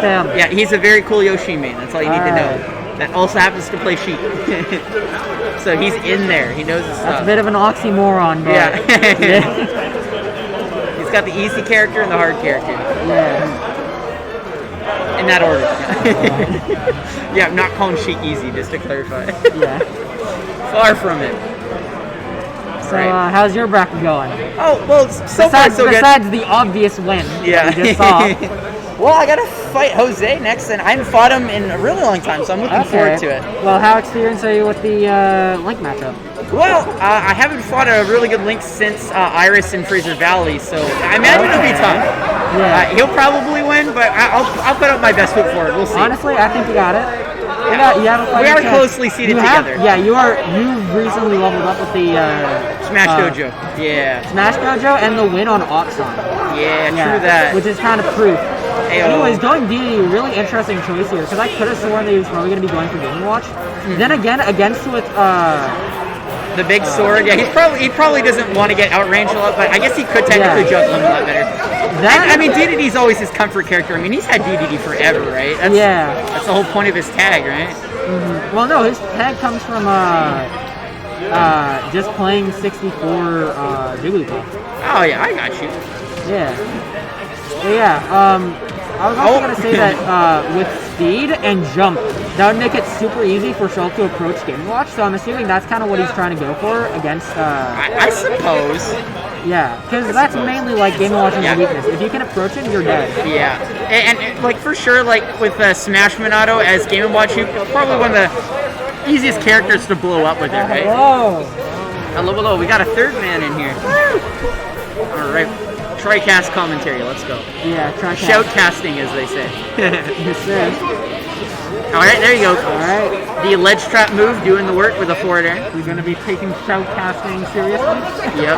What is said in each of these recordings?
him. Yeah, he's a very cool Yoshi main. That's all you need to know. That also happens to play Sheik. So he's in there. He knows his stuff. That's a bit of an oxymoron, but... Yeah. He's got the easy character and the hard character. Yeah. In that order. Yeah, I'm not calling Sheik easy, just to clarify. Yeah. Far from it. So, how's your bracket going? Oh, well, so far so good. Besides the obvious win yeah. you just saw. Well, I gotta fight Jose next, and I haven't fought him in a really long time, so I'm looking forward to it. Well, how experienced are you with the Link matchup? Well, I haven't fought a really good Link since Iris in Fraser Valley, so I imagine it'll be tough. Yeah. He'll probably win, but I'll put up my best foot for it. We'll see. Honestly, I think you got it. You have a we are closely seated together. Yeah, you've recently leveled up with the Smash Dojo. Yeah. Smash Dojo and the win on Oxon. Yeah, true that. Which is kind of proof. Ayo. Anyways, going DD, really interesting choice here, because I could have sworn that he was probably going to be going for Game & Watch. Then again, against with the big sword, yeah, he probably doesn't want to get outranged a lot, but I guess he could technically juggle him a lot better. I mean, DDD's always his comfort character. I mean, he's had DDD forever, right? That's the whole point of his tag, right? Well, no, his tag comes from just playing 64 Jigglypuff. Oh yeah, I got you. Yeah. But yeah, I was also going to say that with speed and jump, that would make it super easy for Shulk to approach Game & Watch, so I'm assuming that's kind of what he's trying to go for against... I suppose. Yeah, because that's mainly like Game & Watch's weakness. If you can approach him, you're dead. Yeah, and like for sure, like with Smash Minato as Game & Watch, he's probably one of the easiest characters to blow up with it, right? Hello, we got a third man in here. Alright. Tri-cast commentary, let's go. Yeah, tri-cast. Shoutcasting, as they say. Yes, sir. Alright, there you go. Alright. The ledge trap move, doing the work with a forward air. We're going to be taking shoutcasting seriously? Yep.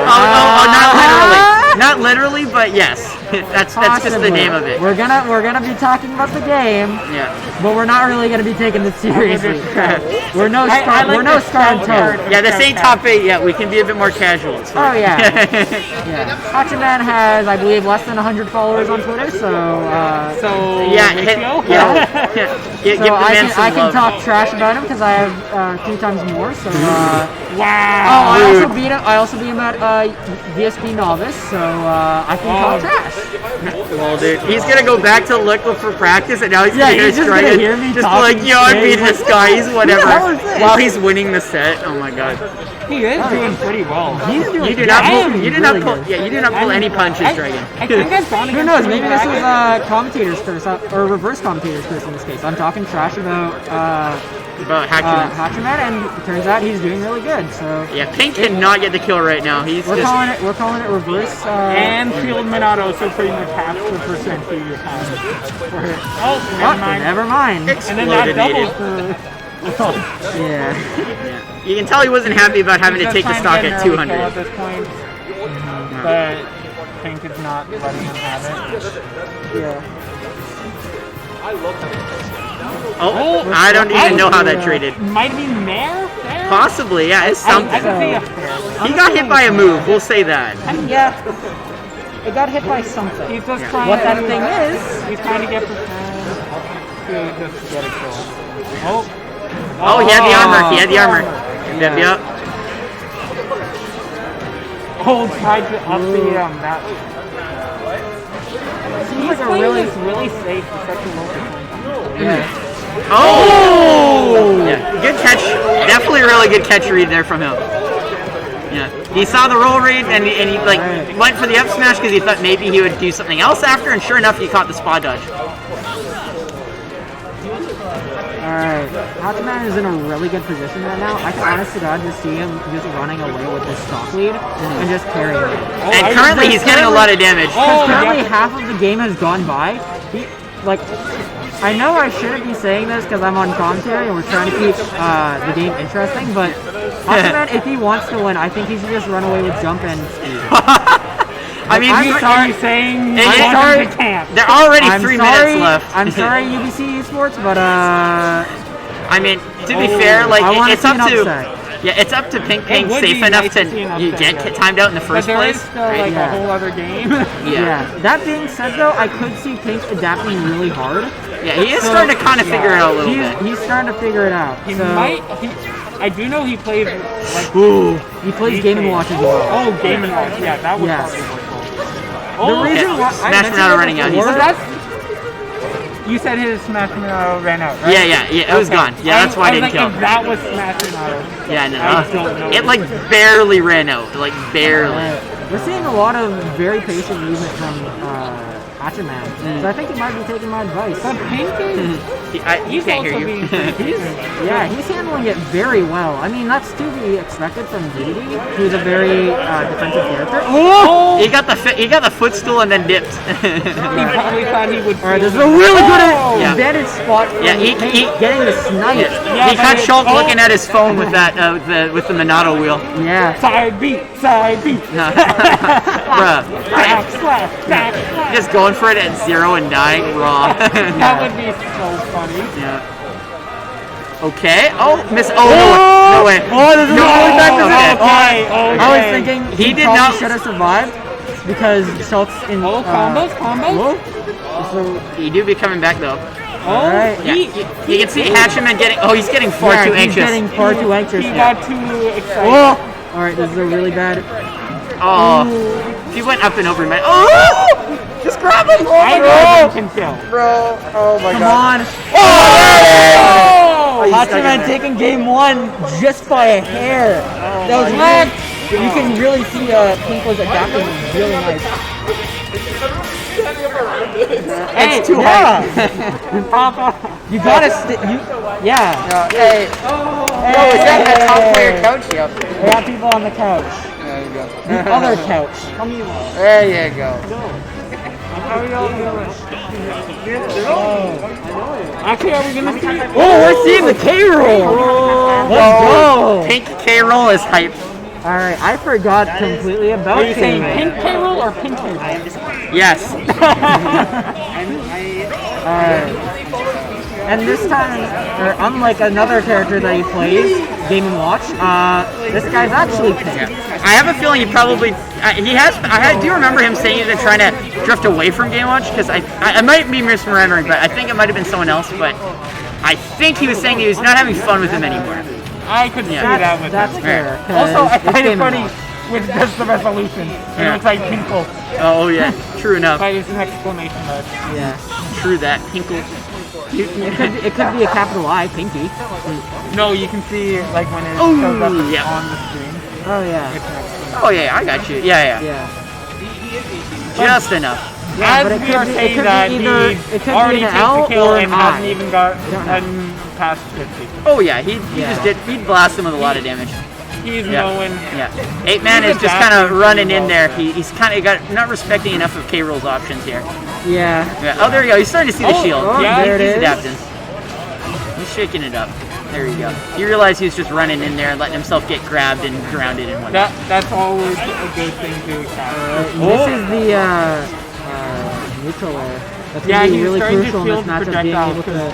Not literally. Not literally, but yes. That's just the name of it. We're gonna be talking about the game. Yeah. But we're not really gonna be taking this seriously. we're no Scar and Toad. Yeah, this ain't top 8 yet. We can be a bit more casual. Oh yeah. Yeah. Hachiman has, I believe, less than 100 followers on Twitter, so yeah. I can talk trash about him because I have 3 times more. So wow. Oh, I also beat him at VSB Novice, so I can talk trash. Well, dude, he's gonna go back to Liquid for practice, and now he's gonna hear Strigan. Just like, yo, I beat this guy. He's whatever. While he's winning the set. Oh my god. He is doing pretty well. You do not pull any punches, Dragon. Who knows? Maybe this was commentator's curse or reverse commentator's curse in this case. I'm talking trash about Hachiman, and it turns out he's doing really good. So yeah, Pink cannot get the kill right now. We're calling it reverse. And Field Minato, so pretty much half the percent he has for her. Oh, never mind. And then that doubles the. Yeah. You can tell he wasn't happy about having to take the stock at 200. At this point, but Pink is not letting him have it. Yeah. Oh, I don't even know how that traded. Might be Mare? Possibly, yeah, it's something. I can say a fair. He got hit by a move, we'll say that. Yeah. It got hit by something. He's just trying what that thing is. He's trying to get prepared to just get a kill. Oh, he had the armor. Yep. Oh, tried to up the that. Seems like it's really safe for such a low percent. Yeah. Oh! Yeah, good catch. Definitely really good catch read there from him. Yeah, he saw the roll read and he like went for the up smash because he thought maybe he would do something else after, and sure enough, he caught the spot dodge. Alright, Hachiman is in a really good position right now. I can honest to God just see him just running away with this stock lead and just carrying it. And currently he's getting a lot of damage. Currently half of the game has gone by. I know I shouldn't be saying this because I'm on commentary and we're trying to keep the game interesting, but Hachiman, if he wants to win, I think he should just run away with jump and speed. I mean, I'm sorry. There are already 3 minutes left. I'm sorry, UBC Esports, but I mean, to be fair, like it's up to Yeah, it's up to Pink being would safe be enough nice to to see an you upset, get yeah. timed out in the But first there place. is still right? like Yeah. a whole other game. Yeah. That being said, though, I could see Pink adapting really hard. Yeah, he is So, starting to kind of figure it out a little bit. He's starting to figure it out. He so might. I do know he plays like. Ooh. he plays Game & Watch as well. Oh, Game & Watch. Yeah, that would Yes. probably work The well. reason Okay, why Smash I mentioned Bros. it running out, before- So that's. You said his Smash Bros. Ran out, right? Yeah, it was gone. Yeah, that's why I didn't was kill like, him. if that was Smash Bros. Yeah, no. I don't know. It like barely ran out. Like barely. We're seeing a lot of very patient movement from Hachiman. So I think he might be taking my advice. But Pink is. He He's can't also hear you. being pretty Yeah, he's handling it very well. I mean, that's to be expected from DD, who's a very defensive character. Oh! He got the footstool and then dipped. He probably thought he would. All right, this is a really good Yeah. advantage spot. For Yeah, he getting the snipe. Yeah, he but caught it- Schultz looking at his phone with that with the Minato wheel. Yeah. Side beat, side beat. Bruh. Back slash, back slash. Just going for it at 0 and dying raw. That would be so funny. Yeah. Okay. Oh, miss. Oh, no way. Oh, this is No, really bad position. Okay, I okay. was thinking He did probably not- should have survived because Schultz in Oh, combos, combos. So, You do be coming back though. Oh, Alright. Yeah, you can see Hachiman getting. Oh, he's getting far yeah, too he's anxious. getting far too anxious. He got too excited. Oh! All right, this is a really bad. Oh, if he went up and over, he might. Oh, just grab him. I know he can kill. Bro. Oh my Come on. Oh! he's stuck in Hachiman there. taking game one just by a hair. That was really, you can really see Pink was adapting really nice. It's too yeah. Papa. You gotta yeah. Hey. Oh, is that the top player couch? Yep. We got people on the couch. There you go. The other couch. There you go. Actually, are we gonna see? Oh, we're seeing the K-roll. Let's go. Pink K-roll is hype. All right, I forgot completely about Are you saying K-roll. pink payroll or pink payroll? Yes. And this time, or unlike another character that he plays, Game & Watch, this guy's actually Pink. I have a feeling he probably I do remember him saying he's been trying to drift away from Game Watch because I might be misremembering, but I think it might have been someone else. But I think he was saying he was not having fun with him anymore. I could see that with That's him. fair. 'cause Also, I it's find it Game & funny Watch. with just the resolution. It Yeah. looks like Pinkle Oh yeah, true enough. by his exclamation mark. Yeah. True that. Pinkle. It could be a capital I, Pinky. No, you can see like when it Oh, shows up yeah. on the screen. Oh yeah. It's an exclamation. Oh yeah, I got you. Yeah. Yeah. Just enough. Yeah, As but it we could are be- it saying could be that either- he it could already be an takes L the kill or and an hasn't I. even got don't know. past 50. Oh yeah, he Yeah. just he'd blast him with a lot of damage. He's Yeah. knowing. Yeah. 8-man He's is just kind of adapting running really in well. there. He's kind of not respecting enough of K-Roll's options here. Yeah. Yeah. Oh, there you go. He's starting to see the Oh, shield. oh, there it he's is. adapting. He's shaking it up. There you go. He realized he was just running in there and letting himself get grabbed and grounded and whatnot. That's always a good thing to capture. This is the neutral layer. That's Yeah, gonna be he's really starting to crucial in shield this matchup, being projectiles, able to.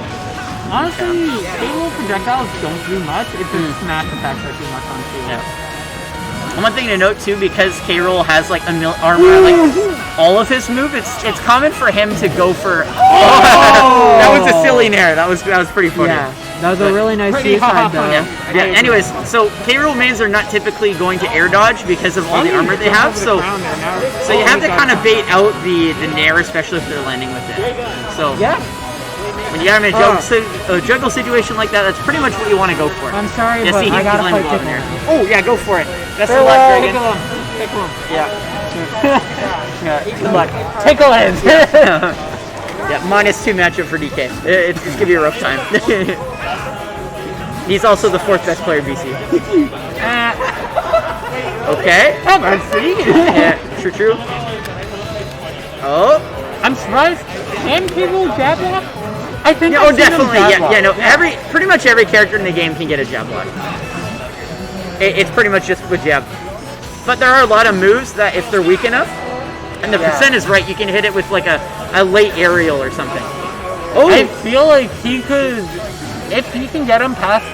Honestly, Halo projectiles don't do much. It's the smash attacks that do much on field. Yeah. And one thing to note too, because K-Roll has like armor, like all of his move, it's common for him to go for. Oh! That was a silly nair. That was pretty funny. Yeah, that was a really nice Pretty suicide though. Yeah. Anyways, so K-Roll mains are not typically going to air dodge because of all the armor they have. So you have to kind of bait out the nair, especially if they're landing with it. So Yeah. when you have a juggle situation like that, that's pretty much what you want to go for. I'm sorry, Yeah, but see, I he's gotta landing fight well in Tickle. there. Oh yeah, go for it. Best of luck, Farewell. Dragon. Tickle him. Yeah. Good luck. Tickle hands. Yeah, -2 matchup for DK. It's gonna be a rough time. He's also the 4th best player BC. Okay. Yeah, true. Oh. I'm surprised. Can people jab block? I think. Yeah, I've oh, seen him definitely. jab Yeah, block. yeah. No, pretty much every character in the game can get a jab block. It's pretty much just with jab. But there are a lot of moves that if they're weak enough, and the percent is right, you can hit it with like a late aerial or something. I feel like he could, if he can get him past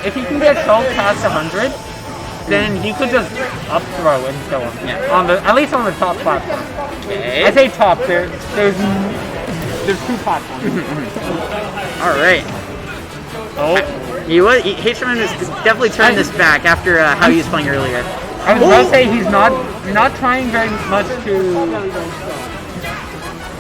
if he can get Shulk past 100, then he could just up throw and kill him. Yeah. At least on the top platform. Okay. I say top. There's 2 platforms. All right. Oh. Hachiman is definitely turned this back after how he was playing earlier. I was about to say he's not trying very much to.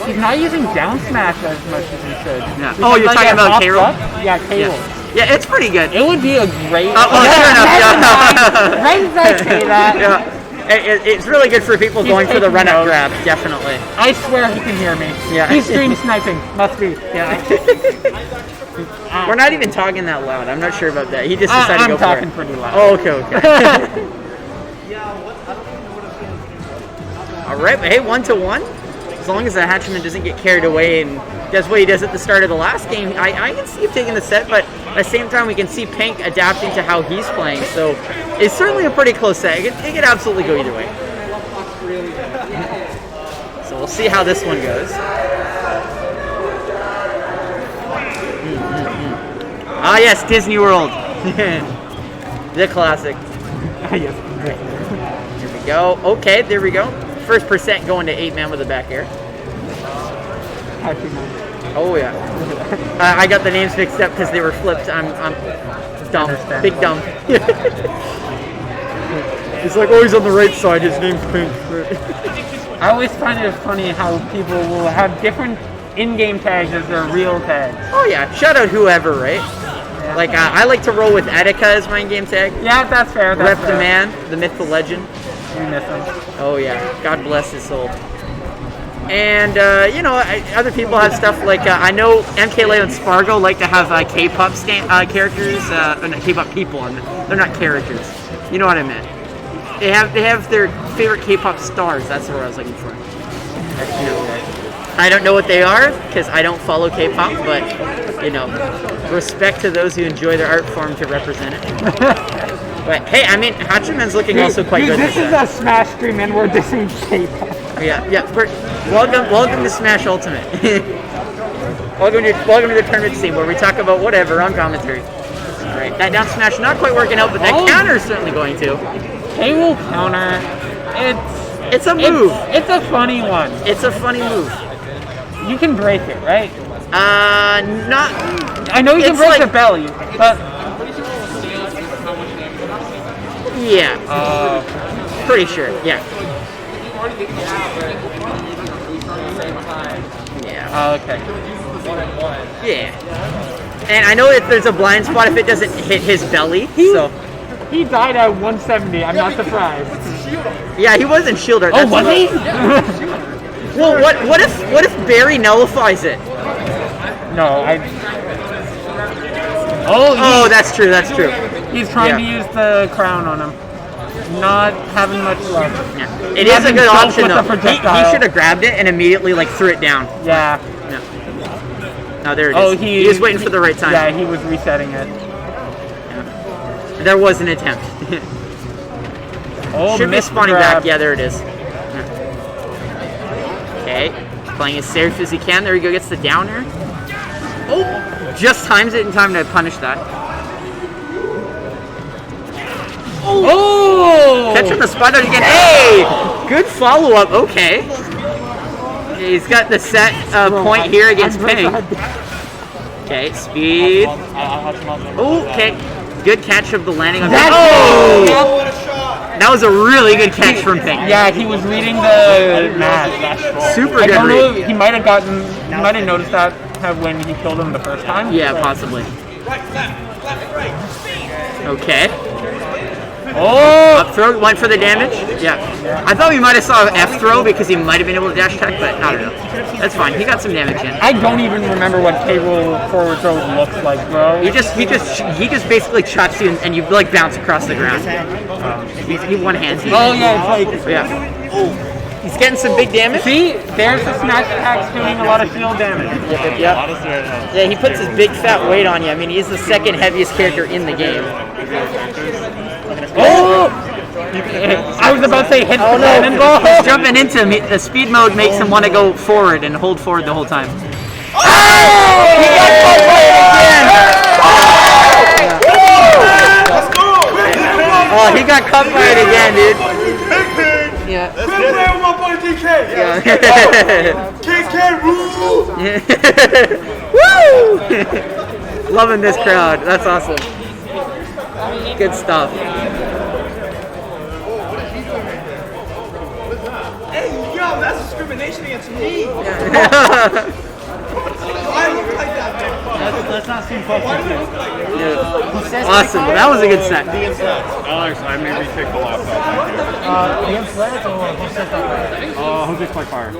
He's not using down smash as much as he should. Yeah. Oh, you're talking about K-roll? Yeah, K-roll. Yeah, it's pretty good. It would be a great. Well, sure enough, yeah. Right as I say that. Yeah. It's really good for people going for the run-up grab, definitely. I swear he can hear me. Yeah. He's stream sniping. Must be. Yeah. We're not even talking that loud. I'm not sure about that. He just decided to go for it. I'm talking pretty loud. Oh, okay. All right, but hey, 1-1. As long as the Hachiman doesn't get carried away and does what he does at the start of the last game, I can see him taking the set, but at the same time, we can see Pink adapting to how he's playing. So it's certainly a pretty close set. It could absolutely go either way. So we'll see how this one goes. Ah, yes, Disney World. The classic. Yes. Here we go. Okay, there we go. First percent going to 8-man with a back air. Oh, yeah. I got the names mixed up because they were flipped. I'm dumb. Big dumb. He's like, oh, he's on the right side. His name's Pink. I always find it funny how people will have different in-game tags as their real tags. Oh, yeah. Shout out whoever, right? Yeah. Like, I like to roll with Etika as my in-game tag. Yeah, that's fair. Rep the man, the myth, the legend. You miss him. Oh, yeah. God bless his soul. And, other people have stuff like, I know MKLeo and Spargo like to have K-pop characters, not K-pop people, they're not characters. You know what I meant. They have their favorite K-pop stars, that's what I was looking for. I don't know what they are, because I don't follow K-pop, but, respect to those who enjoy their art form to represent it. But, hey, I mean, Hachiman's looking also quite good. This is a Smash stream and we're dissing K-pop. Yeah. Welcome to Smash Ultimate. welcome to the tournament scene where we talk about whatever on commentary. Right, that down smash not quite working out, but that counter is certainly going to. K-roll counter. It's a move. It's a funny one. It's a funny move. You can break it, right? Not. I know you can break the belly, but yeah. Pretty sure. Yeah. Yeah. Oh, okay. Yeah. And I know if there's a blind spot if it doesn't hit his belly. He died at 170. I'm not surprised. Yeah, he wasn't shielded. Oh, was he? Well, what if Barry nullifies it? No, Oh, that's true. He's trying to use the crown on him. Not having much luck. Yeah. It is a good option though. He should have grabbed it and immediately threw it down. Yeah. No, there it is. He was waiting for the right time. Yeah, he was resetting it. Yeah. There was an attempt. Should be spawning back. Yeah, there it is. Yeah. Okay, playing as safe as he can. There he gets the downer. Oh, just times it in time to punish that. Oh! Catching the spot out again. Hey! Good follow-up. Okay. He's got the set point here against Pink. Okay, speed. Oh, okay. Good catch of the landing on Pink. Oh! That was a really good catch from Pink. Yeah, he was reading the match. Super good. I don't know. He might have noticed that when he killed him the first time. Yeah, possibly. Okay. Oh! Up throw, went for the damage. Yeah. I thought we might have saw F throw because he might have been able to dash attack, but I don't know. That's fine. He got some damage in. I don't even remember what K-roll forward throw looks like, bro. He just basically chucks you and you bounce across the ground. He one hands you. Oh yeah, it's like He's getting some big damage. See, there's the smash attacks doing a lot of shield damage. Yep. Yeah, he puts his big fat weight on you. I mean, he's the second heaviest character in the game. Oh! I was about to say hit the cannonball. He's jumping into me. The speed mode makes him want to go forward and hold forward the whole time. Oh! He got caught by it again! Oh, he got cut by it again, dude. Yeah. Let's get it. My boy DK. Yeah. DK rule. Woo! Loving this crowd. That's awesome. Good stuff. Hey, yo, that's discrimination against me. I look like that, man. Let's not seem fucking Yeah. Awesome. That was a good set. Alex, I maybe take the laptop. Against Lance or who said that? Jose's Spike Fire.